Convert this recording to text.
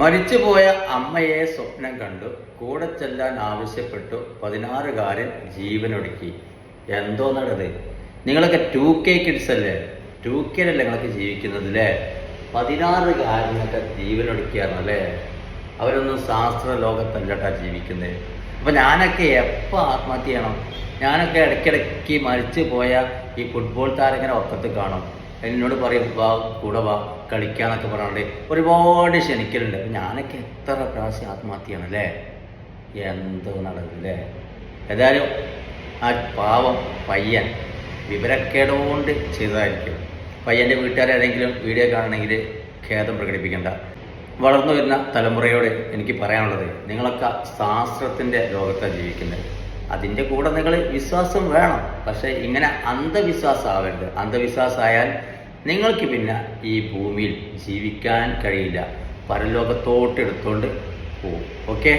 മരിച്ചുപോയ അമ്മയെ സ്വപ്നം കണ്ടു, കൂടെ ചെല്ലാൻ ആവശ്യപ്പെട്ടു, 16-കാരൻ ജീവനൊടുക്കി. എന്തോ നടത്? നിങ്ങളൊക്കെ 2K കിഡ്സ് അല്ലേ? 2K നിങ്ങളൊക്കെ ജീവിക്കുന്നത് അല്ലേ? 16-കാരനൊക്കെ ജീവനൊടുക്കിയായിരുന്നല്ലേ? അവരൊന്നും ശാസ്ത്ര ലോകത്തല്ലട്ടാ ജീവിക്കുന്നത്. അപ്പൊ ഞാനൊക്കെ എപ്പോൾ ആത്മഹത്യ ചെയ്യണം? ഞാനൊക്കെ ഇടയ്ക്കിടയ്ക്ക് മരിച്ചു പോയ ഈ ഫുട്ബോൾ താരങ്ങനെ ഒക്കത്ത് കാണും. എന്നോട് പറയും, വാ കൂടെ വാ കളിക്കാന്നൊക്കെ പറഞ്ഞിട്ട് ഒരുപാട് ക്ഷണിക്കലുണ്ട്. അപ്പം ഞാനൊക്കെ എത്ര പ്രാവശ്യം ആത്മഹത്യ ചെയ്യണല്ലേ? എന്തോ നടക്കില്ലേ? ഏതായാലും ആ പാവം പയ്യൻ വിവരക്കേടുകൊണ്ട് ചെയ്തതായിരിക്കും. പയ്യൻ്റെ വീട്ടുകാരെന്തെങ്കിലും വീഡിയോ കാണണമെങ്കിൽ ഖേദം പ്രകടിപ്പിക്കേണ്ട. വളർന്നു വരുന്ന തലമുറയോട് എനിക്ക് പറയാനുള്ളത്, നിങ്ങളൊക്കെ ശാസ്ത്രത്തിൻ്റെ ലോകത്താണ് ജീവിക്കുന്നത്. അതിൻ്റെ കൂടെ നിങ്ങൾ വിശ്വാസം വേണം. പക്ഷേ ഇങ്ങനെ അന്ധവിശ്വാസമാവരുത്. അന്ധവിശ്വാസമായാൽ നിങ്ങൾക്ക് പിന്നെ ഈ ഭൂമിയിൽ ജീവിക്കാൻ കഴിയില്ല. പരലോകത്തോട്ട് എടുത്തുകൊണ്ട് പോവും. ഓക്കെ.